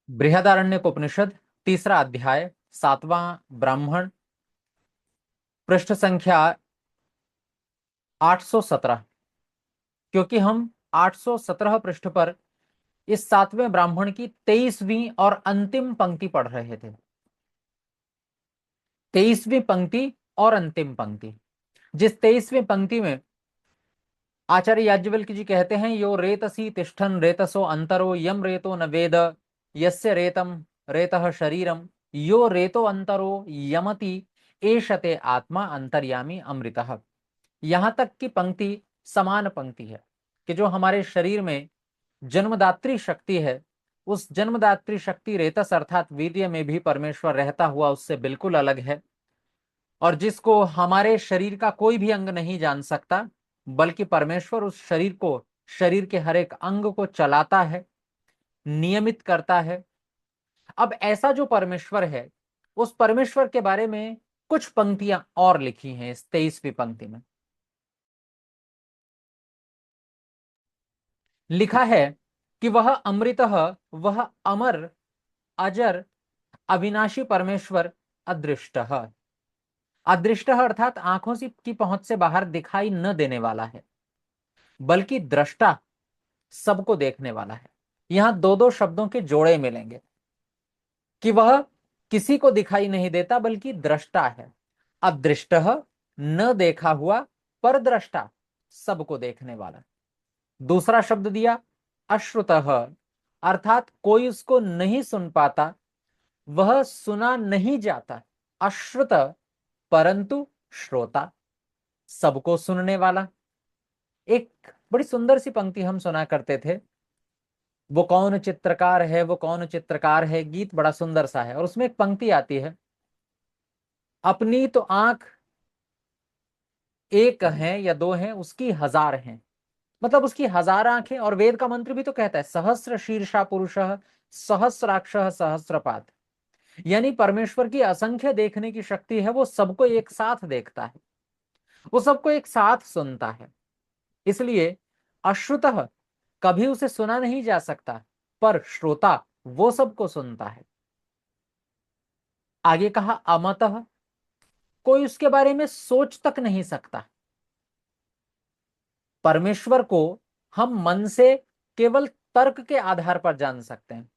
बृहदारण्यकोपनिषद तीसरा अध्याय सातवां ब्राह्मण पृष्ठ संख्या 817। क्योंकि हम 817 पृष्ठ पर इस सातवें ब्राह्मण की 23वीं और अंतिम पंक्ति पढ़ रहे थे। 23वीं पंक्ति और अंतिम पंक्ति, जिस 23वीं पंक्ति में आचार्य याज्ञवल्क्य जी कहते हैं, यो रेतसी तिष्ठन रेतसो अंतरो यम रेतो न वेद यस्य रेतम रेतः शरीरम यो रेतो अंतरो यमति एषते आत्मा अंतर्यामी अमृतः। यहां तक की पंक्ति समान पंक्ति है कि जो हमारे शरीर में जन्मदात्री शक्ति है, उस जन्मदात्री शक्ति रेतस अर्थात वीर्य में भी परमेश्वर रहता हुआ उससे बिल्कुल अलग है, और जिसको हमारे शरीर का कोई भी अंग नहीं जान सकता, बल्कि परमेश्वर उस शरीर को, शरीर के हर एक अंग को चलाता है, नियमित करता है। अब ऐसा जो परमेश्वर है, उस परमेश्वर के बारे में कुछ पंक्तियां और लिखी हैं इस 23वीं पंक्ति में। लिखा है कि वह अमृतः, वह अमर, अजर, अविनाशी परमेश्वर अदृष्टः। अदृष्टः अर्थात आंखों से की पहुंच से बाहर दिखाई न देने वाला है, बल्कि दृष्टा, सबको देखने वाला है। यहां दो दो शब्दों के जोड़े मिलेंगे कि वह किसी को दिखाई नहीं देता बल्कि दृष्टा है। अदृष्टः न देखा हुआ, पर दृष्टा, सबको देखने वाला। दूसरा शब्द दिया अश्रुतः, अर्थात कोई उसको नहीं सुन पाता, वह सुना नहीं जाता। अश्रुत परंतु श्रोता, सबको सुनने वाला। एक बड़ी सुंदर सी पंक्ति हम सुना करते थे, वो कौन चित्रकार है, वो कौन चित्रकार है, गीत बड़ा सुंदर सा है, और उसमें एक पंक्ति आती है, अपनी तो आंख एक है या दो हैं, उसकी हजार हैं। मतलब उसकी हजार आंखें, और वेद का मंत्र भी तो कहता है सहस्र शीर्षा पुरुषः सहस्राक्षः सहस्रपाद। यानी परमेश्वर की असंख्य देखने की शक्ति है, वो सबको एक साथ देखता है, वो सबको एक साथ सुनता है। इसलिए अश्रुतः, कभी उसे सुना नहीं जा सकता, पर श्रोता, वो सबको सुनता है। आगे कहा अमतः, कोई उसके बारे में सोच तक नहीं सकता। परमेश्वर को हम मन से केवल तर्क के आधार पर जान सकते हैं,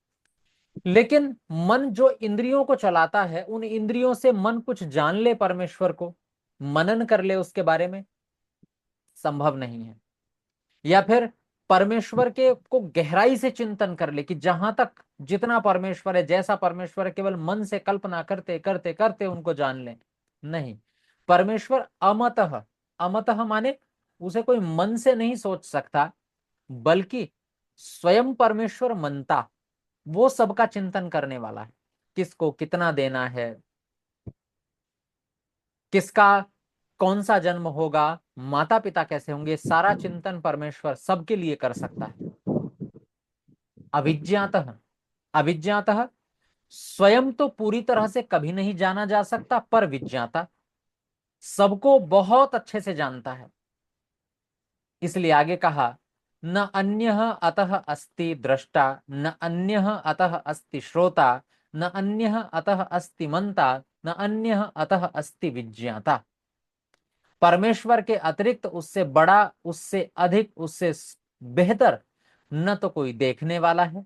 लेकिन मन जो इंद्रियों को चलाता है, उन इंद्रियों से मन कुछ जान ले, परमेश्वर को मनन कर ले, उसके बारे में संभव नहीं है। या फिर परमेश्वर के को गहराई से चिंतन कर ले कि जहां तक जितना परमेश्वर है, जैसा परमेश्वर है, केवल मन से कल्पना करते करते करते उनको जान ले, नहीं। परमेश्वर अमतः, अमतः माने उसे कोई मन से नहीं सोच सकता, बल्कि स्वयं परमेश्वर मनता, वो सबका चिंतन करने वाला है। किसको कितना देना है, किसका कौन सा जन्म होगा, माता पिता कैसे होंगे, सारा चिंतन परमेश्वर सबके लिए कर सकता है। अविज्ञातः, अविज्ञातः स्वयं तो पूरी तरह से कभी नहीं जाना जा सकता, पर विज्ञाता, सबको बहुत अच्छे से जानता है। इसलिए आगे कहा न अन्यः अतः अस्ति दृष्टा, न अन्यः अतः अस्ति श्रोता, न अन्यः अतः अस्ति मंता, न अन्यः अतः अस्ति विज्ञाता। परमेश्वर के अतिरिक्त उससे बड़ा, उससे अधिक, उससे बेहतर न तो कोई देखने वाला है,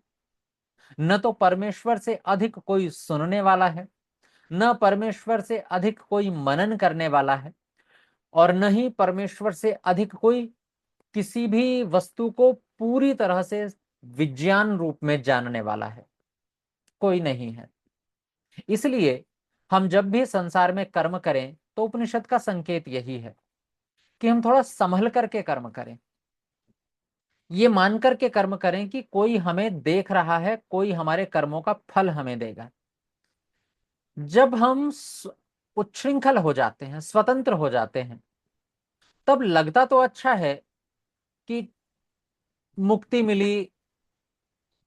न तो परमेश्वर से अधिक कोई सुनने वाला है, न परमेश्वर से अधिक कोई मनन करने वाला है, और न ही परमेश्वर से अधिक कोई किसी भी वस्तु को पूरी तरह से विज्ञान रूप में जानने वाला है, कोई नहीं है। इसलिए हम जब भी संसार में कर्म करें तो उपनिषद का संकेत यही है कि हम थोड़ा संभल करके कर्म करें, ये मान करके कर्म करें कि कोई हमें देख रहा है, कोई हमारे कर्मों का फल हमें देगा। जब हम उच्छृंखल हो जाते हैं, स्वतंत्र हो जाते हैं, तब लगता तो अच्छा है कि मुक्ति मिली,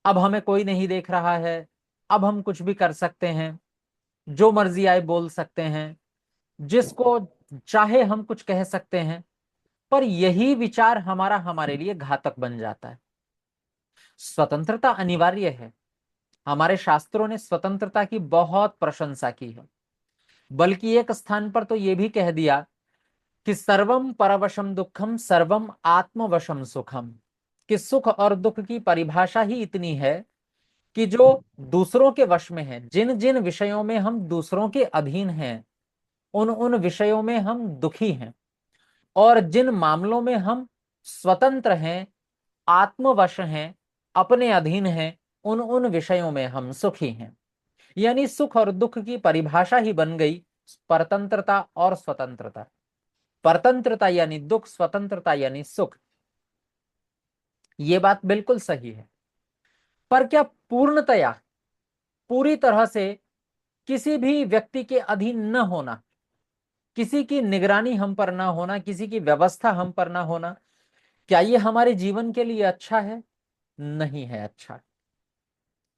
अब हमें कोई नहीं देख रहा है, अब हम कुछ भी कर सकते हैं, जो मर्जी आए बोल सकते हैं, जिसको चाहे हम कुछ कह सकते हैं। पर यही विचार हमारे लिए घातक बन जाता है। स्वतंत्रता अनिवार्य है, हमारे शास्त्रों ने स्वतंत्रता की बहुत प्रशंसा की है, बल्कि एक स्थान पर तो यह भी कह दिया कि सर्वम परवशम दुखम सर्वम आत्मवशम सुखम, कि सुख और दुख की परिभाषा ही इतनी है कि जो दूसरों के वश में है, जिन जिन विषयों में हम दूसरों के अधीन हैं, उन उन विषयों में हम दुखी हैं, और जिन मामलों में हम स्वतंत्र हैं, आत्मवश हैं, अपने अधीन हैं, उन उन विषयों में हम सुखी हैं। यानी सुख और दुख की परिभाषा ही बन गई परतंत्रता और स्वतंत्रता। परतंत्रता यानी दुख, स्वतंत्रता यानी सुख। ये बात बिल्कुल सही है। पर क्या पूर्णतया, पूरी तरह से किसी भी व्यक्ति के अधीन न होना, किसी की निगरानी हम पर ना होना, किसी की व्यवस्था हम पर ना होना, क्या ये हमारे जीवन के लिए अच्छा है? नहीं है अच्छा।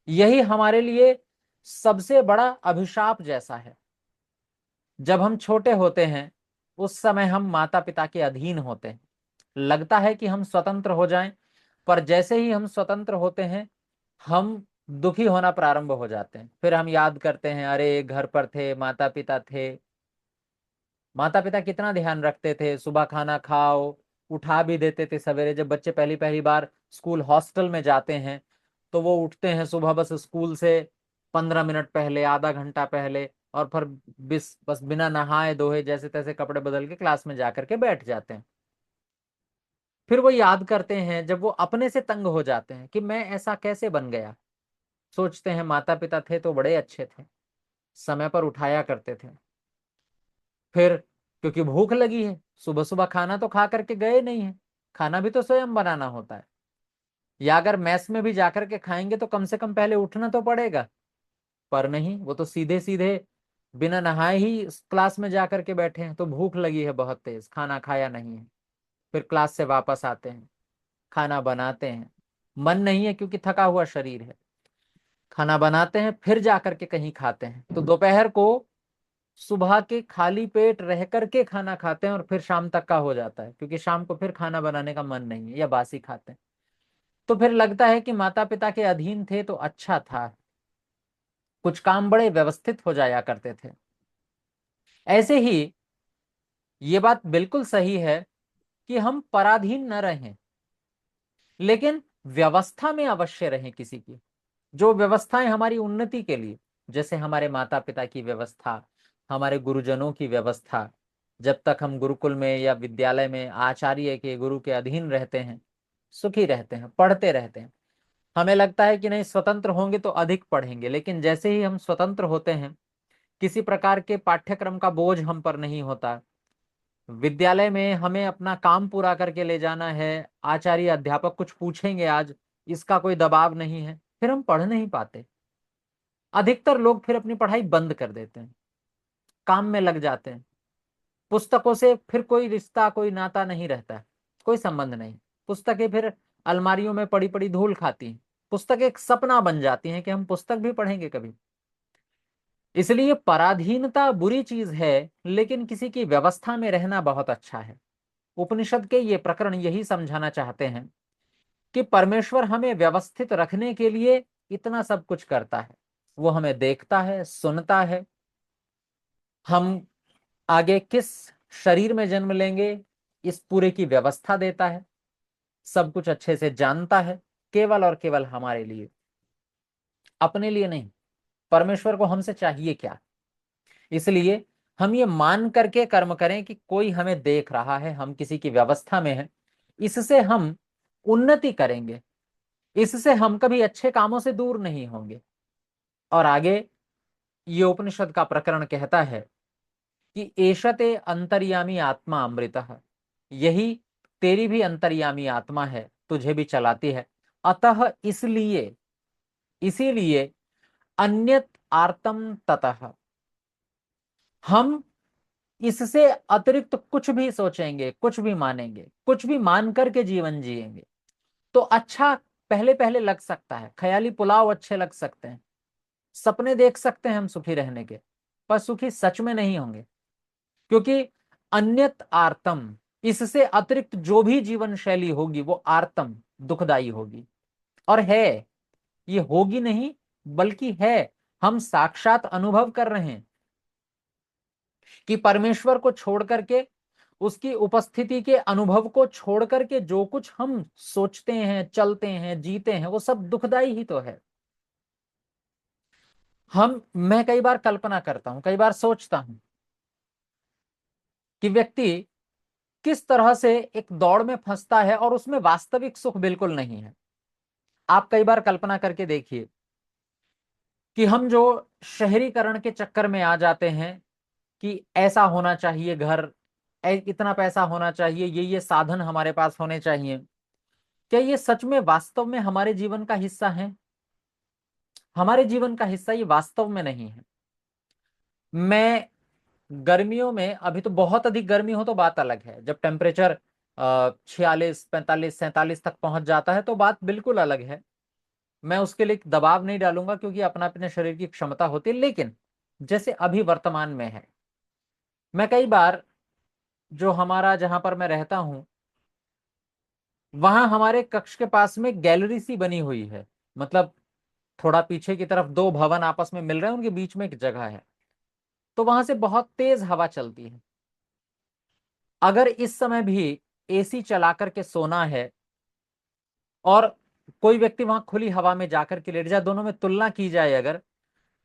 यही हमारे लिए सबसे बड़ा अभिशाप जैसा है। जब हम छोटे होते हैं, उस समय हम माता पिता के अधीन होते हैं, लगता है कि हम स्वतंत्र हो जाएं, पर जैसे ही हम स्वतंत्र होते हैं, हम दुखी होना प्रारंभ हो जाते हैं। फिर हम याद करते हैं, अरे घर पर थे, माता पिता थे, माता पिता कितना ध्यान रखते थे, सुबह खाना खाओ, उठा भी देते थे सवेरे। जब बच्चे पहली पहली बार स्कूल हॉस्टल में जाते हैं, तो वो उठते हैं सुबह बस स्कूल से 15 मिनट पहले, आधा घंटा पहले, और फिर बस बिना नहाए धोए जैसे तैसे कपड़े बदल के क्लास में जाकर के बैठ जाते हैं। फिर वो याद करते हैं जब वो अपने से तंग हो जाते हैं कि मैं ऐसा कैसे बन गया। सोचते हैं माता पिता थे तो बड़े अच्छे थे, समय पर उठाया करते थे। फिर क्योंकि भूख लगी है, सुबह सुबह खाना तो खा करके गए नहीं है, खाना भी तो स्वयं बनाना होता है, या अगर मैस में भी जाकर के खाएंगे तो कम से कम पहले उठना तो पड़ेगा। पर नहीं, वो तो सीधे सीधे बिना नहाए ही क्लास में जाकर के बैठे हैं। तो भूख लगी है बहुत तेज, खाना खाया नहीं है। फिर क्लास से वापस आते हैं, खाना बनाते हैं, मन नहीं है क्योंकि थका हुआ शरीर है, खाना बनाते हैं, फिर जाकर के कहीं खाते हैं। तो दोपहर को सुबह के खाली पेट रह करके खाना खाते हैं, और फिर शाम तक का हो जाता है, क्योंकि शाम को फिर खाना बनाने का मन नहीं है या बासी खाते हैं। तो फिर लगता है कि माता पिता के अधीन थे तो अच्छा था, कुछ काम बड़े व्यवस्थित हो जाया करते थे। ऐसे ही ये बात बिल्कुल सही है कि हम पराधीन न रहें, लेकिन व्यवस्था में अवश्य रहें किसी की। जो व्यवस्थाएं हमारी उन्नति के लिए, जैसे हमारे माता पिता की व्यवस्था, हमारे गुरुजनों की व्यवस्था, जब तक हम गुरुकुल में या विद्यालय में आचार्य के, गुरु के अधीन रहते हैं, सुखी रहते हैं, पढ़ते रहते हैं। हमें लगता है कि नहीं, स्वतंत्र होंगे तो अधिक पढ़ेंगे, लेकिन जैसे ही हम स्वतंत्र होते हैं, किसी प्रकार के पाठ्यक्रम का बोझ हम पर नहीं होता, विद्यालय में हमें अपना काम पूरा करके ले जाना है, आचार्य अध्यापक कुछ पूछेंगे आज, इसका कोई दबाव नहीं है, फिर हम पढ़ नहीं पाते। अधिकतर लोग फिर अपनी पढ़ाई बंद कर देते हैं, काम में लग जाते हैं, पुस्तकों से फिर कोई रिश्ता, कोई नाता नहीं रहता है, कोई संबंध नहीं। पुस्तकें फिर अलमारियों में पड़ी पड़ी धूल खाती हैं, पुस्तक एक सपना बन जाती हैं कि हम पुस्तक भी पढ़ेंगे कभी। इसलिए पराधीनता बुरी चीज है, लेकिन किसी की व्यवस्था में रहना बहुत अच्छा है। उपनिषद के ये प्रकरण यही समझाना चाहते हैं कि परमेश्वर हमें व्यवस्थित रखने के लिए इतना सब कुछ करता है। वो हमें देखता है, सुनता है, हम आगे किस शरीर में जन्म लेंगे इस पूरे की व्यवस्था देता है, सब कुछ अच्छे से जानता है, केवल और केवल हमारे लिए, अपने लिए नहीं। परमेश्वर को हमसे चाहिए क्या? इसलिए हम ये मान करके कर्म करें कि कोई हमें देख रहा है, हम किसी की व्यवस्था में हैं, इससे हम उन्नति करेंगे, इससे हम कभी अच्छे कामों से दूर नहीं होंगे। और आगे ये उपनिषद का प्रकरण कहता है कि एषते अंतर्यामी आत्मा अमृतः, यही तेरी भी अंतर्यामी आत्मा है, तुझे भी चलाती है। अतः इसलिए, इसीलिए अन्यत आर्तम ततः, हम इससे अतिरिक्त कुछ भी सोचेंगे, कुछ भी मानेंगे, कुछ भी मान करके जीवन जिएंगे तो अच्छा पहले पहले लग सकता है, ख्याली पुलाव अच्छे लग सकते हैं, सपने देख सकते हैं हम सुखी रहने के, पर सुखी सच में नहीं होंगे। क्योंकि अन्यत आर्तम, इससे अतिरिक्त जो भी जीवन शैली होगी वो आर्तम, दुखदाई होगी। और है, ये होगी नहीं, बल्कि है, हम साक्षात अनुभव कर रहे हैं कि परमेश्वर को छोड़ करके, उसकी उपस्थिति के अनुभव को छोड़ करके जो कुछ हम सोचते हैं, चलते हैं, जीते हैं, वो सब दुखदाई ही तो है। मैं कई बार कल्पना करता हूं, कई बार सोचता हूं कि व्यक्ति किस तरह से एक दौड़ में फंसता है और उसमें वास्तविक सुख बिल्कुल नहीं है। आप कई बार कल्पना करके देखिए कि हम जो शहरीकरण के चक्कर में आ जाते हैं कि ऐसा होना चाहिए घर, इतना पैसा होना चाहिए, ये साधन हमारे पास होने चाहिए। क्या ये सच में वास्तव में हमारे जीवन का हिस्सा है? हमारे जीवन का हिस्सा ये वास्तव में नहीं है। मैं गर्मियों में, अभी तो बहुत अधिक गर्मी हो तो बात अलग है, जब टेम्परेचर 46, 45, 47 तक पहुंच जाता है तो बात बिल्कुल अलग है। मैं उसके लिए दबाव नहीं डालूंगा क्योंकि अपना अपने शरीर की क्षमता होती है, लेकिन जैसे अभी वर्तमान में है, मैं कई बार, जो हमारा जहां पर मैं रहता हूं, वहां हमारे कक्ष के पास में गैलरी सी बनी हुई है। मतलब थोड़ा पीछे की तरफ दो भवन आपस में मिल रहे हैं, उनके बीच में एक जगह है, तो वहां से बहुत तेज हवा चलती है। अगर इस समय भी एसी चला करके सोना है और कोई व्यक्ति वहां खुली हवा में जाकर के लेट जाए, दोनों में तुलना की जाए अगर,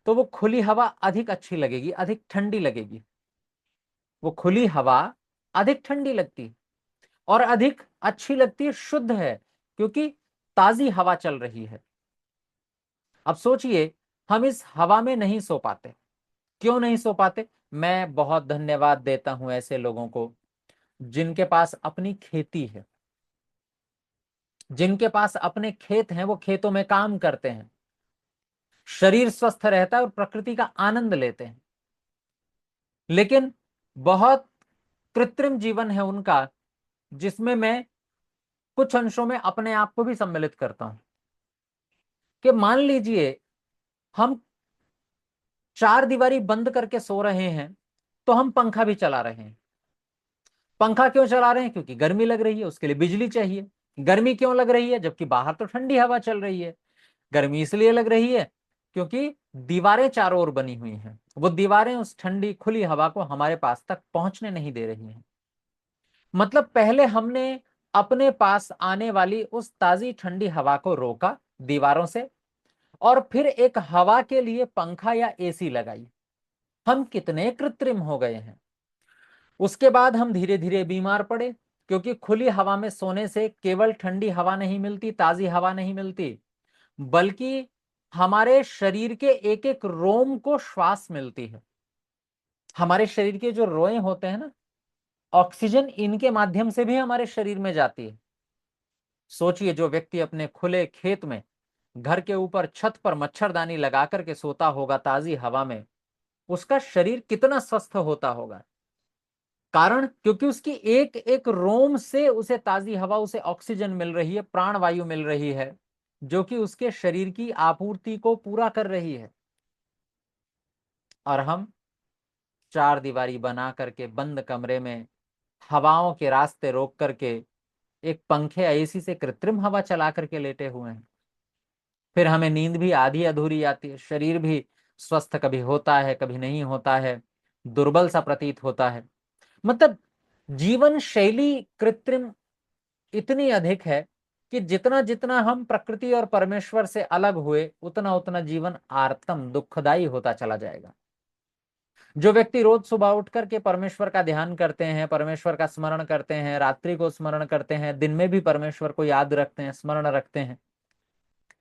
तो वो खुली हवा अधिक अच्छी लगेगी, अधिक ठंडी लगेगी। वो खुली हवा अधिक ठंडी लगती है और अधिक अच्छी लगती है, शुद्ध है, क्योंकि ताजी हवा चल रही है। अब सोचिए, हम इस हवा में नहीं सो पाते। क्यों नहीं सो पाते? मैं बहुत धन्यवाद देता हूं ऐसे लोगों को जिनके पास अपनी खेती है, जिनके पास अपने खेत हैं, वो खेतों में काम करते हैं, शरीर स्वस्थ रहता है और प्रकृति का आनंद लेते हैं। लेकिन बहुत कृत्रिम जीवन है उनका, जिसमें मैं कुछ अंशों में अपने आप को भी सम्मिलित करता हूं। कि मान लीजिए हम चार दीवारी बंद करके सो रहे हैं, तो हम पंखा भी चला रहे हैं। पंखा क्यों चला रहे हैं? क्योंकि गर्मी लग रही है, उसके लिए बिजली चाहिए। गर्मी क्यों लग रही है जबकि बाहर तो ठंडी हवा चल रही है? गर्मी इसलिए लग रही है क्योंकि दीवारें चारों ओर बनी हुई हैं, वो दीवारें उस ठंडी खुली हवा को हमारे पास तक पहुंचने नहीं दे रही हैं। मतलब पहले हमने अपने पास आने वाली उस ताजी ठंडी हवा को रोका दीवारों से, और फिर एक हवा के लिए पंखा या एसी लगाई। हम कितने कृत्रिम हो गए हैं। उसके बाद हम धीरे धीरे बीमार पड़े, क्योंकि खुली हवा में सोने से केवल ठंडी हवा नहीं मिलती, ताजी हवा नहीं मिलती, बल्कि हमारे शरीर के एक एक रोम को श्वास मिलती है। हमारे शरीर के जो रोए होते हैं ना, ऑक्सीजन इनके माध्यम से भी हमारे शरीर में जाती है। सोचिए, जो व्यक्ति अपने खुले खेत में, घर के ऊपर छत पर मच्छरदानी लगा करके सोता होगा ताजी हवा में, उसका शरीर कितना स्वस्थ होता होगा। कारण, क्योंकि उसकी एक एक रोम से उसे ताजी हवा, उसे ऑक्सीजन मिल रही है, प्राणवायु मिल रही है, जो कि उसके शरीर की आपूर्ति को पूरा कर रही है। और हम चार दीवारी बना करके बंद कमरे में हवाओं के रास्ते रोक करके एक पंखे या एसी से कृत्रिम हवा चला करके लेटे हुए हैं। फिर हमें नींद भी आधी अधूरी आती है, शरीर भी स्वस्थ कभी होता है, कभी नहीं होता है, दुर्बल सा प्रतीत होता है। मतलब जीवन शैली कृत्रिम इतनी अधिक है कि जितना जितना हम प्रकृति और परमेश्वर से अलग हुए, उतना उतना जीवन आर्तम दुखदाई होता चला जाएगा। जो व्यक्ति रोज सुबह उठ करके परमेश्वर का ध्यान करते हैं, परमेश्वर का स्मरण करते हैं, रात्रि को स्मरण करते हैं, दिन में भी परमेश्वर को याद रखते हैं, स्मरण रखते हैं,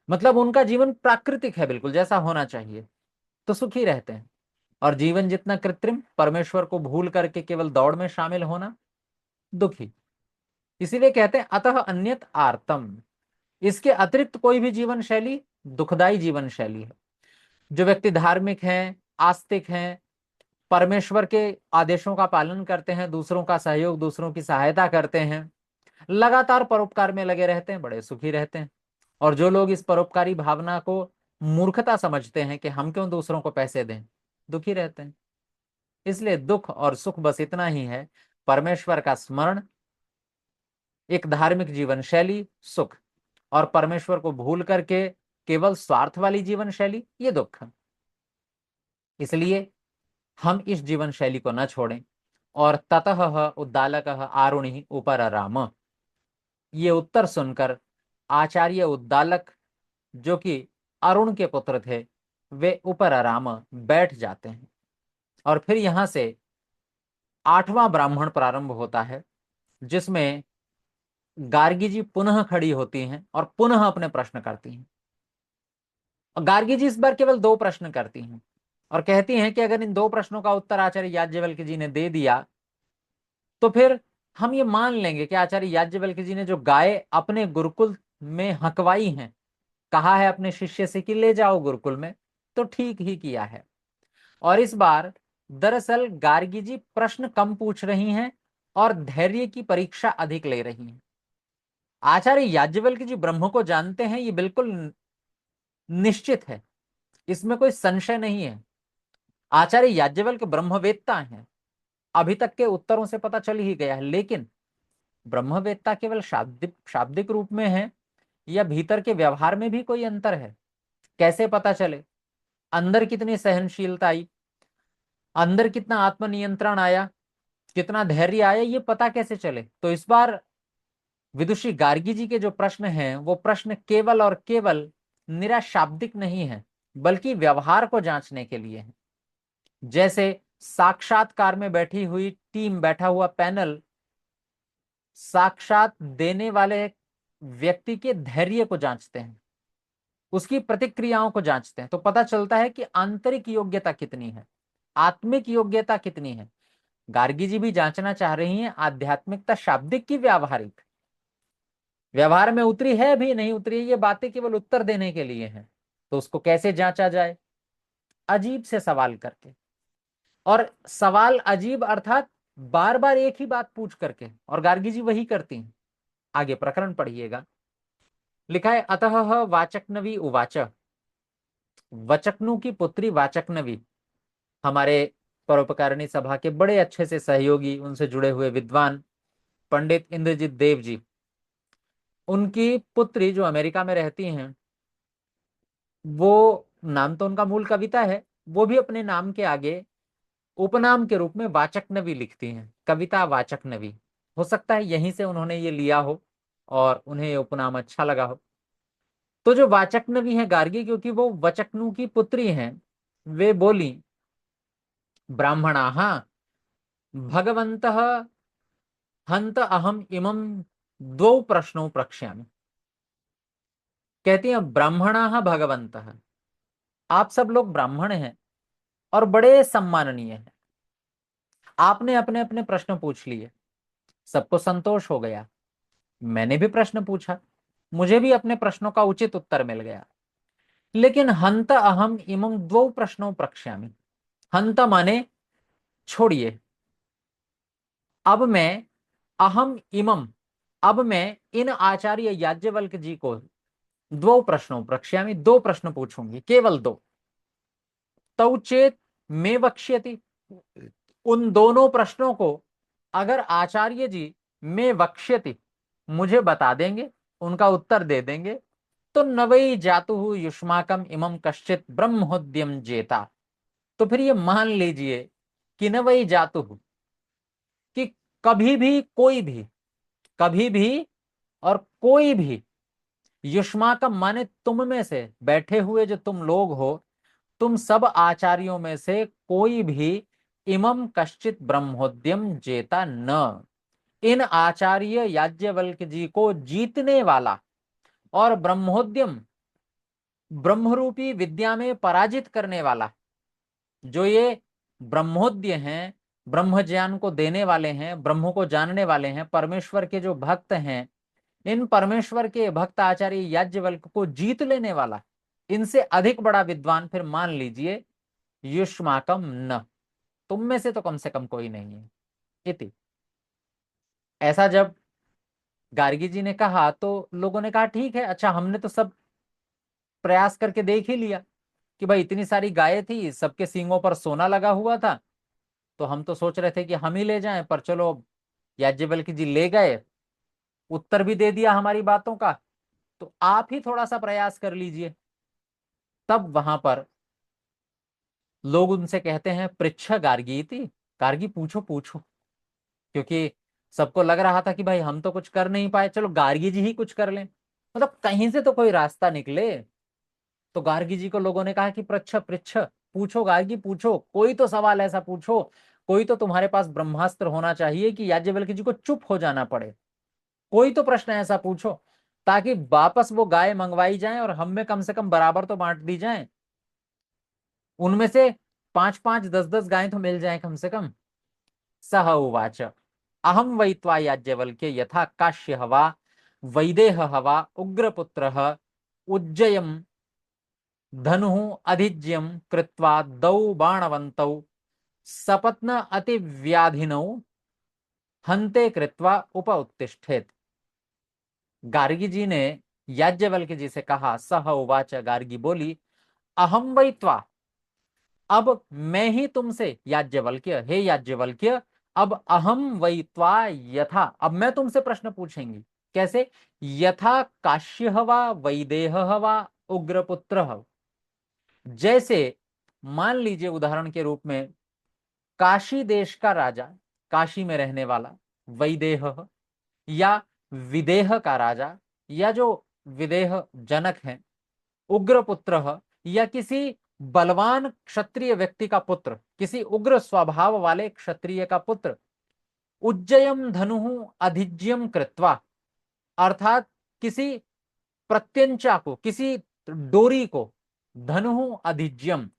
मतलब उनका जीवन प्राकृतिक है, बिल्कुल जैसा होना चाहिए, तो सुखी रहते हैं। और जीवन जितना कृत्रिम, परमेश्वर को भूल करके केवल दौड़ में शामिल होना, दुखी। इसीलिए कहते हैं अतः अन्यत आर्तम, इसके अतिरिक्त कोई भी जीवन शैली दुखदाई जीवन शैली है। जो व्यक्ति धार्मिक हैं, आस्तिक हैं, परमेश्वर के आदेशों का पालन करते हैं, दूसरों का सहयोग, दूसरों की सहायता करते हैं, लगातार परोपकार में लगे रहते हैं, बड़े सुखी रहते हैं। और जो लोग इस परोपकारी भावना को मूर्खता समझते हैं कि हम क्यों दूसरों को पैसे दें, दुखी रहते हैं। इसलिए दुख और सुख बस इतना ही है, परमेश्वर का स्मरण, एक धार्मिक जीवन शैली, सुख, और परमेश्वर को भूल करके केवल स्वार्थ वाली जीवन शैली, ये दुख है। इसलिए हम इस जीवन शैली को न छोड़ें। और ततः उद्दालक आरुणि उपरराम, ये उत्तर सुनकर आचार्य उद्दालक, जो कि अरुण के पुत्र थे, वे उपरराम बैठ जाते हैं। और फिर यहां से 8वां ब्राह्मण प्रारंभ होता है, जिसमें गार्गी जी पुनः खड़ी होती हैं और पुनः अपने प्रश्न करती हैं। और गार्गी जी इस बार केवल 2 प्रश्न करती हैं और कहती हैं कि अगर इन 2 प्रश्नों का उत्तर आचार्य याज्ञवल्क्य जी ने दे दिया तो फिर हम ये मान लेंगे कि आचार्य याज्ञवल्क्य जी ने जो गाय अपने गुरुकुल में हकवाई हैं, कहा है अपने शिष्य से कि ले जाओ गुरुकुल में, तो ठीक ही किया है। और इस बार दरअसल गार्गी जी प्रश्न कम पूछ रही हैं और धैर्य की परीक्षा अधिक ले रही हैं। आचार्य याज्ञवल्क्य जी ब्रह्म को जानते हैं, ये बिल्कुल निश्चित है, इसमें कोई संशय नहीं है। आचार्य याज्ञवल्क्य ब्रह्मवेत्ता हैं, अभी तक के उत्तरों से पता चल ही गया है। लेकिन ब्रह्मवेत्ता केवल शाब्दिक शाब्दिक रूप में है या भीतर के व्यवहार में भी कोई अंतर है, कैसे पता चले? अंदर कितनी सहनशीलता आई, अंदर कितना आत्मनियंत्रण आया, कितना धैर्य आया, ये पता कैसे चले? तो इस बार विदुषी गार्गी जी के जो प्रश्न हैं वो प्रश्न केवल और केवल निरा शाब्दिक नहीं है, बल्कि व्यवहार को जांचने के लिए है। जैसे साक्षात्कार में बैठी हुई टीम, बैठा हुआ पैनल साक्षात देने वाले व्यक्ति के धैर्य को जांचते हैं, उसकी प्रतिक्रियाओं को जांचते हैं, तो पता चलता है कि आंतरिक योग्यता कितनी है, आत्मिक योग्यता कितनी है। गार्गी जी भी जांचना चाह रही हैं आध्यात्मिकता शाब्दिक की व्यावहारिक, व्यवहार में उतरी है भी नहीं उतरी है, ये बातें केवल उत्तर देने के लिए हैं। तो उसको कैसे जांचा जाए? अजीब से सवाल करके, और सवाल अजीब अर्थात बार बार एक ही बात पूछ करके, और गार्गी जी वही करती हैं। आगे प्रकरण पढ़िएगा, लिखा है अतः वाचक्नवी उवाच, वचकनु की पुत्री वाचक्नवी, हमारे परोपकारिणी सभा के बड़े अच्छे से सहयोगी, उनसे जुड़े हुए विद्वान पंडित इंद्रजीत देव जी, उनकी पुत्री जो अमेरिका में रहती हैं, वो, नाम तो उनका मूल कविता है, वो भी अपने नाम के आगे उपनाम के रूप में वाचक्नवी लिखती हैं, कविता वाचक्नवी। हो सकता है यहीं से उन्होंने ये लिया हो और उन्हें ये उपनाम अच्छा लगा हो। तो जो वाचक्नवी है गार्गी, क्योंकि वो वचकनु की पुत्री हैं, वे बोली ब्राह्मणाः भगवन्तः हंत अहम इमं द्वौ प्रश्नों प्रक्ष्यामि। कहती हैं ब्राह्मणाः भगवन्तः, आप सब लोग ब्राह्मण हैं और बड़े सम्माननीय हैं, आपने अपने अपने प्रश्न पूछ लिए, सबको संतोष हो गया, मैंने भी प्रश्न पूछा, मुझे भी अपने प्रश्नों का उचित उत्तर मिल गया। लेकिन हंत अहम इमं द्वौ प्रश्नों प्रक्ष्यामि, हंत माने छोड़िए, अब मैं अहम इमम, अब मैं इन आचार्य याज्ञवल्क्य जी को दो प्रश्नों प्रक्ष्यामि, 2 प्रश्न पूछूंगी, केवल 2। तौ चेत में वक्ष्यति, उन दोनों प्रश्नों को अगर आचार्य जी में वक्ष्यति, मुझे बता देंगे, उनका उत्तर दे देंगे, तो नवई जातु युष्माकम इमम कश्चित ब्रह्मोद्यम जेता, तो फिर ये मान लीजिए कि नवई जातु, कि कभी भी कोई भी, कभी भी और कोई भी, युष्माकम माने तुम में से, बैठे हुए जो तुम लोग हो, तुम सब आचार्यों में से कोई भी इमम कश्चित ब्रह्मोद्यम जेता न, इन आचार्य याज्ञवल्क्य जी को जीतने वाला और ब्रह्मोद्यम, ब्रह्मरूपी विद्या में पराजित करने वाला, जो ये ब्रह्मोद्य हैं, ब्रह्म ज्ञान को देने वाले हैं, ब्रह्म को जानने वाले हैं, परमेश्वर के जो भक्त हैं, इन परमेश्वर के भक्त आचार्य याज्ञवल्क्य को जीत लेने वाला, इनसे अधिक बड़ा विद्वान फिर मान लीजिए युष्माकम न, तुम में से तो कम से कम कोई नहीं है। इति, ऐसा जब गार्गी जी ने कहा तो लोगों ने कहा ठीक है, अच्छा हमने तो सब प्रयास करके देख ही लिया कि भाई इतनी सारी गायें थी, सबके सींगों पर सोना लगा हुआ था, तो हम तो सोच रहे थे कि हम ही ले जाएं, पर चलो याज्ञवल्क्य जी ले गए, उत्तर भी दे दिया हमारी बातों का, तो आप ही थोड़ा सा प्रयास कर लीजिए। तब वहां पर लोग उनसे कहते हैं पृच्छ गार्गीति, गार्गी पूछो पूछो, क्योंकि सबको लग रहा था कि भाई हम तो कुछ कर नहीं पाए, चलो गार्गी जी ही कुछ कर लें, मतलब कहीं से तो कोई रास्ता निकले। तो गार्गी जी को लोगों ने कहा कि पृच्छ पृच्छ, पूछो गार्गी पूछो, कोई तो सवाल ऐसा पूछो, कोई तो तुम्हारे पास ब्रह्मास्त्र होना चाहिए कि याज्ञवल्क्य जी को चुप हो जाना पड़े, कोई तो प्रश्न ऐसा पूछो ताकि वापस वो गाय मंगवाई जाए और हम में कम से कम बराबर तो बांट दी जाए, उनमें से 5-5 10-10 गायें तो मिल जाए कम से कम। सह उवाच अहम वै त्वा याज्ञवल्क्य यथा काश्य हवा वैदेह हवा उग्रपुत्र उज्जयम धनु अधिज्यम कृत्वा दौ बाणवन्तौ सपत्न अतिव्याधिनौ हन्ते कृत्वा उप उत्तिष्ठेत। गार्गी जी ने याज्ञवल्क्य जी से कहा, सह उवाच, गार्गी बोली, अहम वै त्वा, अब मैं ही तुमसे, याज्ञवल्क्य हे याज्ञवल्क्य, अब अहम वै त्वा यथा, अब मैं तुमसे प्रश्न पूछेंगी, कैसे, यथा काश्य हवा वैदेह हवा उग्रपुत्र हव, जैसे मान लीजिए उदाहरण के रूप में काशी देश का राजा, काशी में रहने वाला वैदेह, या विदेह का राजा, या जो विदेह जनक है, उग्रपुत्र, या किसी बलवान क्षत्रिय व्यक्ति का पुत्र, किसी उग्र स्वभाव वाले क्षत्रिय का पुत्र, उज्जयम धनु अधिज्यम कृत्वा, अर्थात किसी प्रत्यंचा को, किसी डोरी को, धनु अधिज्यम,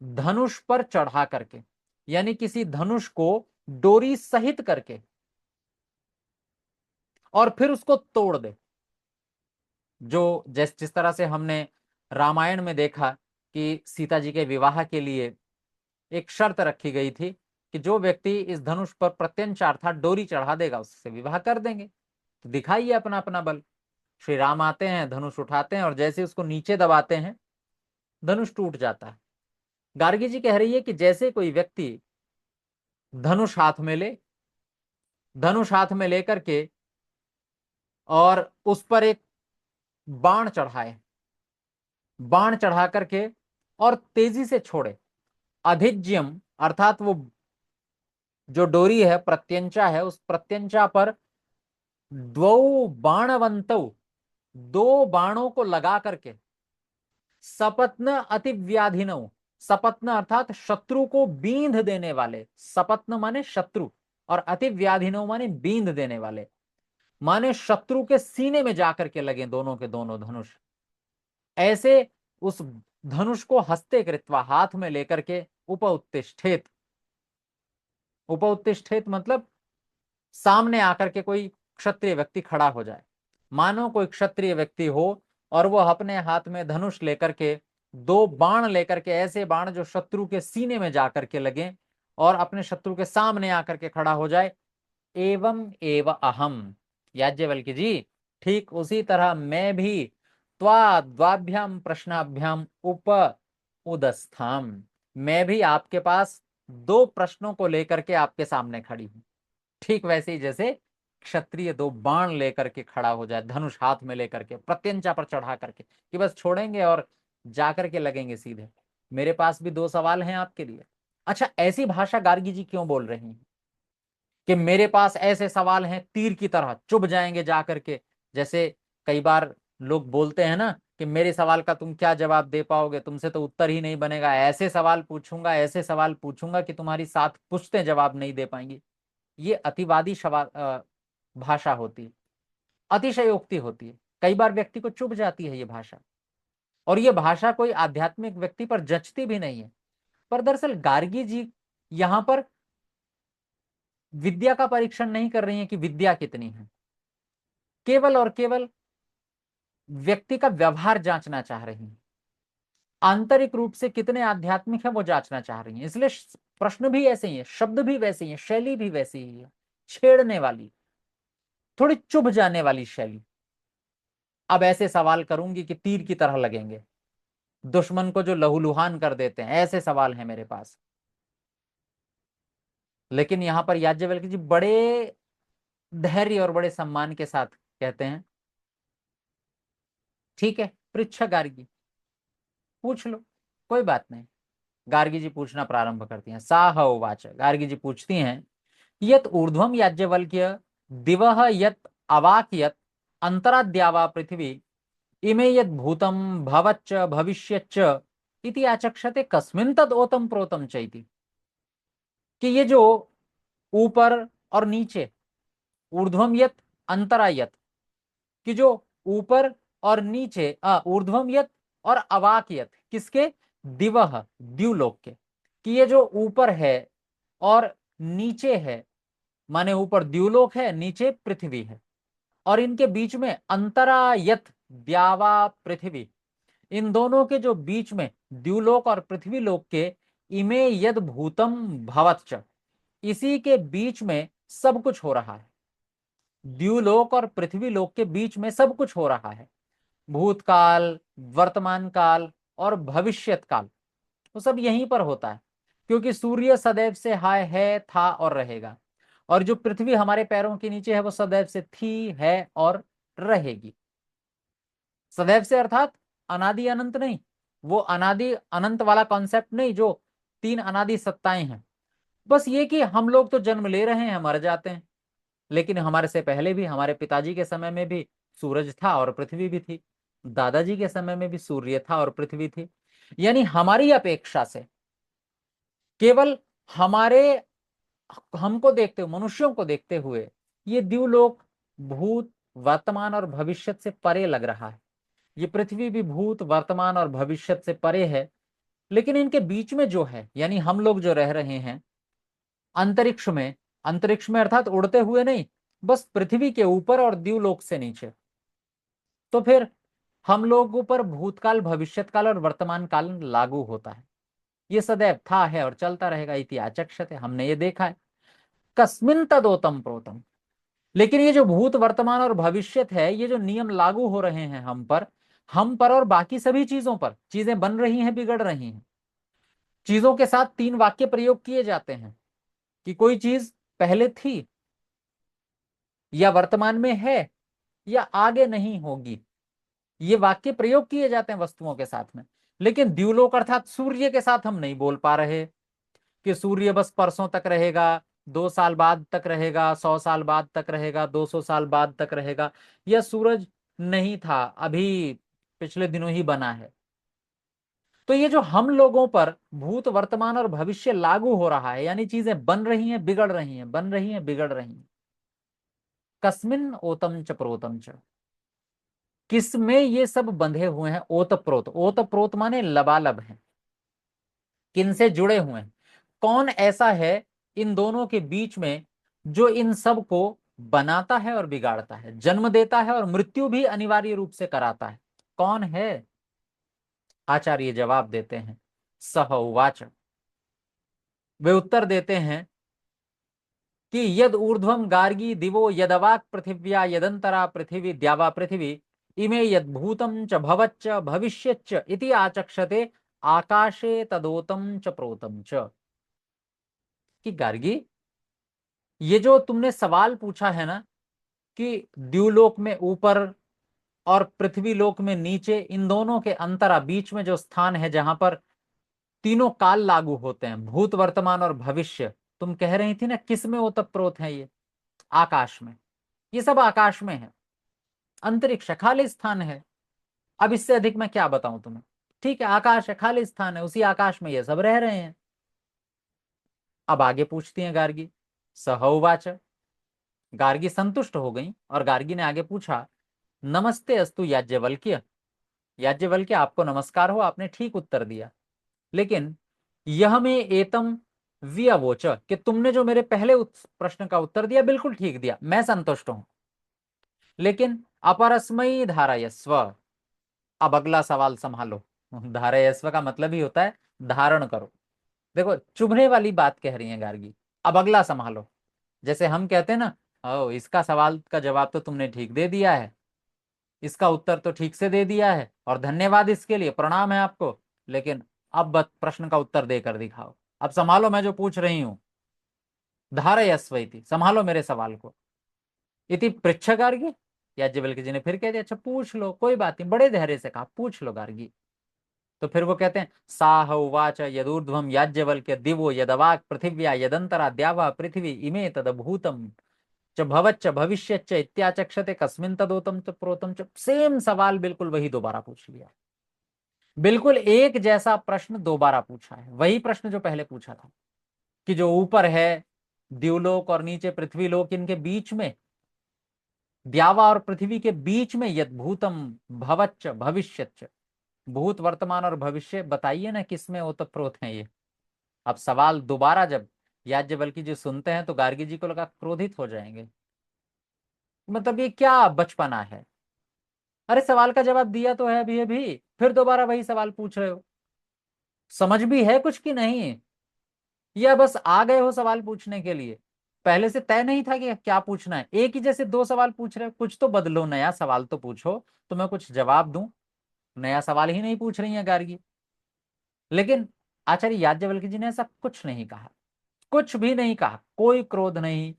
धनुष पर चढ़ा करके, यानी किसी धनुष को डोरी सहित करके और फिर उसको तोड़ दे, जो जिस तरह से हमने रामायण में देखा कि सीता जी के विवाह के लिए एक शर्त रखी गई थी कि जो व्यक्ति इस धनुष पर प्रत्यंचा अर्थात डोरी चढ़ा देगा उससे विवाह कर देंगे। तो दिखाइए अपना अपना बल, श्री राम आते हैं, धनुष उठाते हैं और जैसे उसको नीचे दबाते हैं धनुष टूट जाता है। गार्गी जी कह रही है कि जैसे कोई व्यक्ति धनुष हाथ में ले, धनुष हाथ में लेकर के और उस पर एक बाण चढ़ाए, बाण चढ़ा करके और तेजी से छोड़े, अधिज्यम अर्थात वो जो डोरी है प्रत्यंचा है, उस प्रत्यंचा पर द्वौ बाणवंतौ, दो बाणों को लगा करके, सपत्न अतिव्याधिनौ, सपत्न अर्थात शत्रु को बींध देने वाले, सपत्न माने शत्रु और अतिव्याधिनौ माने बींध देने वाले, माने शत्रु के सीने में जाकर के लगे दोनों के दोनों धनुष, ऐसे उस धनुष को हस्ते कृत्वा, हाथ में लेकर के, उप उत्तिष्ठेत, उप उत्तिष्ठेत मतलब सामने आकर के कोई क्षत्रिय व्यक्ति खड़ा हो जाए, मानो कोई क्षत्रिय व्यक्ति हो और वो अपने हाथ में धनुष लेकर के, दो बाण लेकर के, ऐसे बाण जो शत्रु के सीने में जाकर के लगे और अपने शत्रु के सामने आकर के खड़ा हो जाए, एवं एव अहम, याज्ञवल्क्य जी ठीक उसी तरह मैं भी त्वा द्वाभ्याम प्रश्नाभ्याम उप उदस्थाम, मैं भी आपके पास दो प्रश्नों को लेकर के आपके सामने खड़ी हूं, ठीक वैसे ही जैसे क्षत्रिय दो बाण लेकर के खड़ा हो जाए, धनुष हाथ में लेकर के प्रत्यंचा पर चढ़ा करके कि बस छोड़ेंगे और जाकर के लगेंगे सीधे। मेरे पास भी दो सवाल हैं आपके लिए। अच्छा, ऐसी भाषा गार्गी जी क्यों बोल रही हैं कि मेरे पास ऐसे सवाल हैं तीर की तरह चुभ जाएंगे जाकर के, जैसे कई बार लोग बोलते हैं ना कि मेरे सवाल का तुम क्या जवाब दे पाओगे, तुमसे तो उत्तर ही नहीं बनेगा, ऐसे सवाल पूछूंगा, ऐसे सवाल पूछूंगा कि तुम्हारी 7 पुश्तें जवाब नहीं दे पाएंगी। ये अतिवादी भाषा होती है, अतिशयोक्ति होती है, कई बार व्यक्ति को चुभ जाती है ये भाषा, और ये भाषा कोई आध्यात्मिक व्यक्ति पर जचती भी नहीं है। पर दरअसल गार्गी जी यहां पर विद्या का परीक्षण नहीं कर रही है कि विद्या कितनी है, केवल और केवल व्यक्ति का व्यवहार जांचना चाह रही है, आंतरिक रूप से कितने आध्यात्मिक है वो जांचना चाह रही है। इसलिए प्रश्न भी ऐसे ही है, शब्द भी वैसे ही है, शैली भी वैसी ही है, छेड़ने वाली, थोड़ी चुभ जाने वाली शैली। अब ऐसे सवाल करूंगी कि तीर की तरह लगेंगे, दुश्मन को जो लहूलुहान कर देते हैं, ऐसे सवाल हैं मेरे पास। लेकिन यहां पर याज्ञवल्क्य जी बड़े धैर्य और बड़े सम्मान के साथ कहते हैं, ठीक है पृच्छ गार्गी, पूछ लो, कोई बात नहीं। गार्गी जी पूछना प्रारंभ करती हैं। साह उवाच, गार्गी जी पूछती हैं, यत ऊर्ध्वम याज्ञवल्क्य दिवः यत अवाक यत अंतराद्यावा पृथ्वी इमे यद भूतम भवच्च भविष्यच्च इति आचक्षते कस्मिन् तद ओतम प्रोतम चैति। कि ये जो ऊपर और नीचे, ऊर्ध्वम यत अंतरा यत, कि जो ऊपर और नीचे, ऊर्ध्वम यत और अवाक यत, किसके? दिवह, द्युलोक के। कि ये जो ऊपर है और नीचे है, माने ऊपर द्युलोक है, नीचे पृथ्वी है, और इनके बीच में अंतरायत द्यावा पृथ्वी, इन दोनों के जो बीच में द्युलोक और पृथ्वी लोक के, इमे यद भूतम भवच्च, इसी के बीच में सब कुछ हो रहा है। द्युलोक और पृथ्वी लोक के बीच में सब कुछ हो रहा है। भूतकाल, वर्तमान काल और भविष्यत काल, वो सब यहीं पर होता है। क्योंकि सूर्य सदैव से है, था और रहेगा, और जो पृथ्वी हमारे पैरों के नीचे है वो सदैव से थी, है और रहेगी। सदैव से अर्थात अनादि अनंत नहीं, वो अनादि अनंत वाला कॉन्सेप्ट नहीं जो तीन अनादि सत्ताएं हैं। बस ये कि हम लोग तो जन्म ले रहे हैं, मर जाते हैं, लेकिन हमारे से पहले भी, हमारे पिताजी के समय में भी सूरज था और पृथ्वी भी थी, दादाजी के समय में भी सूर्य था और पृथ्वी थी। यानी हमारी अपेक्षा से केवल हमारे, हमको देखते हुए, मनुष्यों को देखते हुए ये द्युलोक भूत, वर्तमान और भविष्य से परे लग रहा है। ये पृथ्वी भी भूत, वर्तमान और भविष्य से परे है। लेकिन इनके बीच में जो है, यानी हम लोग जो रह रहे हैं अंतरिक्ष में, अंतरिक्ष में अर्थात उड़ते हुए नहीं, बस पृथ्वी के ऊपर और द्युलोक से नीचे, तो फिर हम लोगों पर भूतकाल, भविष्यत काल और वर्तमान काल लागू होता है। ये सदैव था, है और चलता रहेगा। इति आचक्षते, हमने ये देखा है। कस्मिन तदोतम प्रोतम, लेकिन ये जो भूत, वर्तमान और भविष्यत है, ये जो नियम लागू हो रहे हैं हम पर और बाकी सभी चीजों पर, चीजें बन रही हैं, बिगड़ रही हैं। चीजों के साथ तीन वाक्य प्रयोग किए जाते हैं कि कोई चीज पहले थी, या वर्तमान में है, या आगे नहीं होगी। ये वाक्य प्रयोग किए जाते हैं वस्तुओं के साथ में। लेकिन द्युलोक अर्थात सूर्य के साथ हम नहीं बोल पा रहे कि सूर्य बस परसों तक रहेगा, 2 साल बाद तक रहेगा, 100 साल बाद तक रहेगा, 200 साल बाद तक रहेगा, यह सूरज नहीं था, अभी पिछले दिनों ही बना है। तो ये जो हम लोगों पर भूत, वर्तमान और भविष्य लागू हो रहा है, यानी चीजें बन रही हैं, बिगड़ रही हैं, बन रही हैं, बिगड़ रही हैं। कस्मिन ओतम च प्रोतम च, किसमें ये सब बंधे हुए हैं? ओतप्रोत, ओतप्रोत माने लबालब है, किनसे जुड़े हुए हैं? कौन ऐसा है इन दोनों के बीच में जो इन सब को बनाता है और बिगाड़ता है, जन्म देता है और मृत्यु भी अनिवार्य रूप से कराता है? कौन है? आचार्य जवाब देते हैं, सह उवाच, वे उत्तर देते हैं कि यद ऊर्ध्वम गार्गी दिवो यदवाक पृथिव्या यदंतरा पृथ्वी द्यावा पृथ्वी इमे यद भूतम च भवच्च भविष्यच्च इति आचक्षते आकाशे तदोतम च प्रोतम च। कि गार्गी, ये जो तुमने सवाल पूछा है ना, कि द्युलोक में ऊपर और पृथ्वी लोक में नीचे, इन दोनों के अंतरा, बीच में जो स्थान है जहां पर तीनों काल लागू होते हैं, भूत, वर्तमान और भविष्य, तुम कह रही थी ना किस में ओतप्रोत है? ये आकाश में। ये सब आकाश में है, अंतरिक्ष है, खाली स्थान है। अब इससे अधिक मैं क्या बताऊं तुम्हें? ठीक है, आकाश है, खाली स्थान है, उसी आकाश में ये सब रह रहे हैं। अब आगे पूछती हैं गार्गी, सहोवाच, गार्गी संतुष्ट हो गई और गार्गी ने आगे पूछा, नमस्ते अस्तु याज्ञवल्क्य, याज्ञवल्क्य आपको नमस्कार हो, आपने ठीक उत्तर दिया। लेकिन यह में एतम व्यवोच, कि तुमने जो मेरे पहले प्रश्न का उत्तर दिया बिल्कुल ठीक दिया, मैं संतुष्ट हूं। लेकिन अपरस्मयी धारयस्व, अब अगला सवाल संभालो। धारयस्व का मतलब ही होता है धारण करो। देखो, चुभने वाली बात कह रही है गार्गी, अब अगला संभालो। जैसे हम कहते हैं ना, ओ इसका सवाल का जवाब तो तुमने ठीक दे दिया है, इसका उत्तर तो ठीक से दे दिया है, और धन्यवाद इसके लिए, प्रणाम है आपको, लेकिन अब प्रश्न का उत्तर देकर दिखाओ। अब संभालो, मैं जो पूछ रही हूं, धारयस्व इति, संभालो मेरे सवाल को। इति पृच्छ गार्गी, याज्ञवल्क्य जी ने फिर कह दिया, अच्छा पूछ लो, कोई बात नहीं, बड़े धैर्य से कहा, पूछ लो गार्गी। तो फिर वो कहते हैं साह उवाच यदूर्ध्वम याज्ञवल्क्य दिवो यदवाक् पृथिव्या यदंतरा द्यावा पृथ्वी इमे तदभूतम च भवच्च भविष्यच्च इत्याचक्षते कस्मिन् तदोतम च प्रोतम च। सेम सवाल बिल्कुल वही दोबारा पूछ लिया, बिल्कुल एक जैसा प्रश्न दोबारा पूछा है, वही प्रश्न जो पहले पूछा था कि जो ऊपर है द्युलोक और नीचे पृथ्वीलोक, इनके बीच में, द्यावा और पृथ्वी के बीच में यद भूतम भवच्च भविष्यच्च, भूत वर्तमान और भविष्य बताइए ना किसमें ओतप्रोत है ये। अब सवाल दोबारा जब याज्ञवल्क्य जी सुनते हैं तो गार्गी जी को लगा क्रोधित हो जाएंगे, मतलब ये क्या बचपना है, अरे सवाल का जवाब दिया तो है अभी अभी, फिर दोबारा वही सवाल पूछ रहे हो, समझ भी है कुछ कि नहीं, या बस आ गए हो सवाल पूछने के लिए, पहले से तय नहीं था कि क्या पूछना है, एक ही जैसे दो सवाल पूछ रहे हो, कुछ तो बदलो, नया सवाल तो पूछो तो मैं कुछ जवाब दूं, नया सवाल ही नहीं पूछ रही है गार्गी। लेकिन आचार्य याज्ञवल्क्य जी ने ऐसा कुछ नहीं कहा, कुछ भी नहीं कहा, कोई क्रोध नहीं,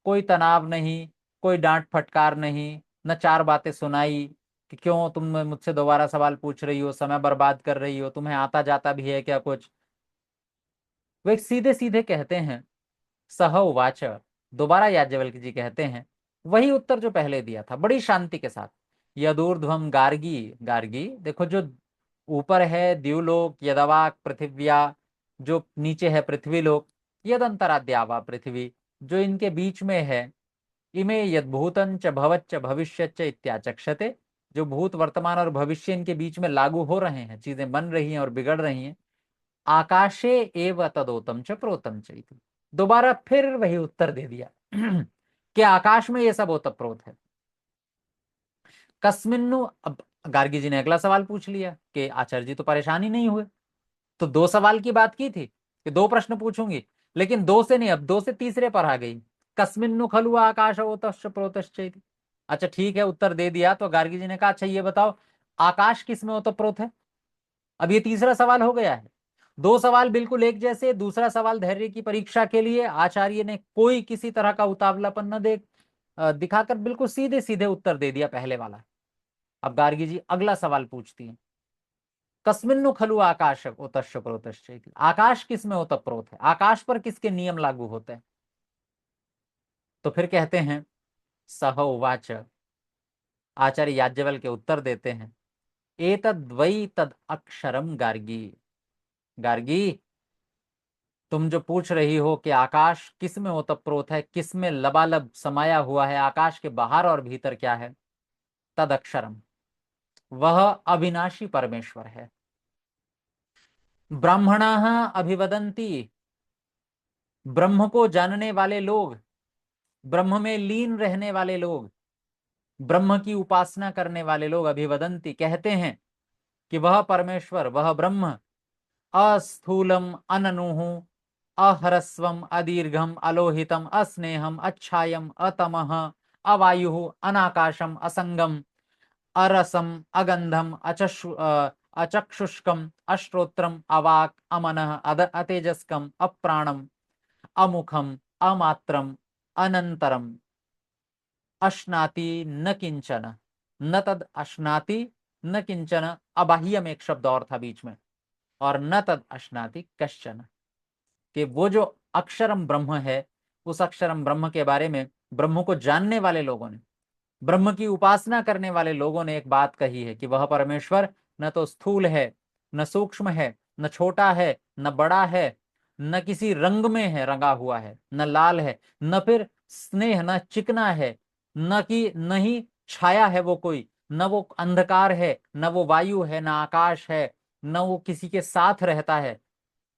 कोई तनाव नहीं, कोई डांट फटकार नहीं, न चार बातें सुनाई कि क्यों तुम मुझसे दोबारा सवाल पूछ रही हो, समय बर्बाद कर रही हो, तुम्हें आता जाता भी है क्या कुछ। वे सीधे सीधे कहते हैं सह उवाच, दोबारा याज्ञवल्क्य जी कहते हैं वही उत्तर जो पहले दिया था बड़ी शांति के साथ। यदूर्ध्वम गार्गी, गार्गी देखो जो ऊपर है द्युलोक यदवाक पृथिव्या, जो नीचे है पृथ्वीलोक, यद अंतराद्यावा पृथ्वी, जो इनके बीच में है, इमे यद्भूतं च भवच्च भविष्यच्च इत्याचक्षते, जो भूत वर्तमान और भविष्य इनके बीच में लागू हो रहे हैं, चीजें बन रही हैं और बिगड़ रही हैं, आकाशे एव तदोतम च प्रोतम च इति। दोबारा फिर वही उत्तर दे दिया कि आकाश में ये सब ओतप्रोत है। कस्मिन्नु, अब गार्गी जी ने अगला सवाल पूछ लिया कि आचार्य जी तो परेशान ही नहीं हुए, तो दो सवाल की बात की थी कि दो प्रश्न पूछूंगी, लेकिन दो से नहीं, अब दो से तीसरे पर आ गई, कस्मिन्नु खलु आकाश ओतश्च प्रोतश्च इति। अच्छा ठीक है, उत्तर दे दिया, तो गार्गी जी ने कहा अच्छा ये बताओ आकाश किस में ओतप्रोत है। अब ये तीसरा सवाल हो गया है, दो सवाल बिल्कुल एक जैसे, दूसरा सवाल धैर्य की परीक्षा के लिए आचार्य ने कोई किसी तरह का उतावलापन न दिखाकर बिल्कुल सीधे सीधे उत्तर दे दिया पहले वाला। अब गार्गी जी अगला सवाल पूछती हैं कस्मिन्नु खलु आकाश ओतश्च प्रोतश्च इति। आकाश किस में ओतप्रोत है, आकाश पर किसके नियम लागू होते हैं। तो फिर कहते हैं सह उवाच, आचार्य याज्ञवल्क्य के उत्तर देते हैं एतद् वै तद अक्षरम गार्गी, गार्गी तुम जो पूछ रही हो कि आकाश किस में ओतप्रोत है, किस में लबालब समाया हुआ है, आकाश के बाहर और भीतर क्या है, तद अक्षरम, वह अविनाशी परमेश्वर है। ब्राह्मणाः अभिवदन्ति, ब्रह्म को जानने वाले लोग, ब्रह्म में लीन रहने वाले लोग, ब्रह्म की उपासना करने वाले लोग, अभिवदन्ति कहते हैं कि वह परमेश्वर, वह ब्रह्म अस्थूलम अननुः अहरस्वम अदीर्घम अलोहितम अस्नेहम अच्छायम अतमः अवायुः अनाकाशम असंगम अरसम अगंधम अचक्षुष्कम अश्रोत्रम अवाक अमनः अतेजस्कम अप्राणम अमुखम अमात्रम अनंतरम अश्नाति न किंचन, न तद अश्नाति न किंचन, अबाह्यम एक शब्द और था बीच में, और न तद अश्नाति कश्चन, कि वो जो अक्षरम ब्रह्म है, उस अक्षरम ब्रह्म के बारे में ब्रह्म को जानने वाले लोगों ने, ब्रह्म की उपासना करने वाले लोगों ने एक बात कही है कि वह परमेश्वर न तो स्थूल है, न सूक्ष्म है, न छोटा है, न बड़ा है, न किसी रंग में है रंगा हुआ है, न लाल है, न फिर स्नेह, न चिकना है, न ही छाया है वो कोई, न वो अंधकार है, न वो वायु है, न आकाश है, न वो किसी के साथ रहता है,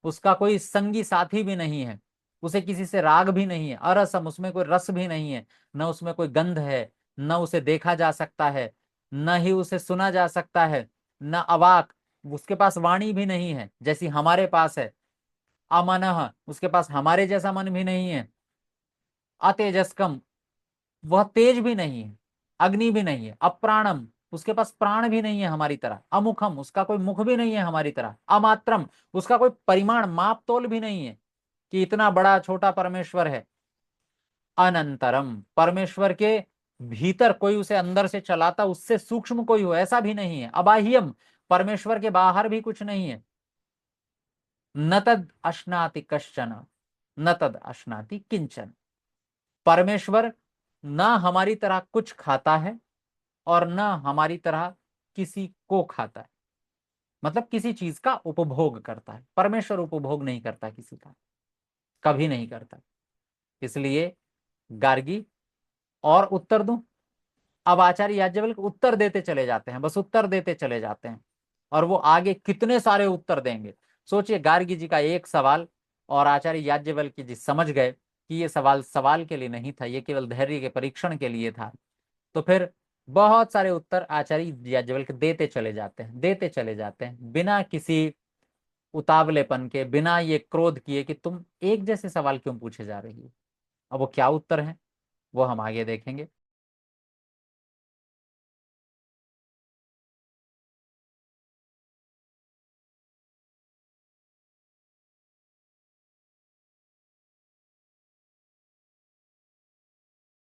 उसका कोई संगी साथी भी नहीं है, उसे किसी से राग भी नहीं है, अरसम उसमें कोई रस भी नहीं है, न उसमें कोई गंध है, न उसे देखा जा सकता है, न ही उसे सुना जा सकता है, न अवाक, उसके पास वाणी भी नहीं है जैसी हमारे पास है, अमनः उसके पास हमारे जैसा मन भी नहीं है, अतेजस्कम वह तेज भी नहीं है, अग्नि भी नहीं है, अप्राणम उसके पास प्राण भी नहीं है हमारी तरह, अमुखम उसका कोई मुख भी नहीं है हमारी तरह, अमात्रम उसका कोई परिमाण माप तोल भी नहीं है कि इतना बड़ा छोटा परमेश्वर है, अनंतरम परमेश्वर के भीतर कोई उसे अंदर से चलाता उससे सूक्ष्म कोई हो ऐसा भी नहीं है, अबाह्यम परमेश्वर के बाहर भी कुछ नहीं है। न तद अश्नाति कश्चन, न तद अश्नाति किंचन। परमेश्वर ना हमारी तरह कुछ खाता है और ना हमारी तरह किसी को खाता है, मतलब किसी चीज का उपभोग करता है। परमेश्वर उपभोग नहीं करता किसी का, कभी नहीं करता। इसलिए गार्गी, और उत्तर दूं? अब आचार्य याज्ञवल्क्य उत्तर देते चले जाते हैं, बस उत्तर देते चले जाते हैं, और वो आगे कितने सारे उत्तर देंगे। सोचिए, गार्गी जी का एक सवाल, और आचार्य याज्ञवल्क्य जी समझ गए कि ये सवाल सवाल के लिए नहीं था, ये केवल धैर्य के परीक्षण के लिए था। तो फिर बहुत सारे उत्तर आचार्य याज्ञवल्क्य देते चले जाते हैं, देते चले जाते हैं, बिना किसी उतावलेपन के, बिना ये क्रोध किए कि तुम एक जैसे सवाल क्यों पूछे जा रही हो। अब वो क्या उत्तर है वो हम आगे देखेंगे।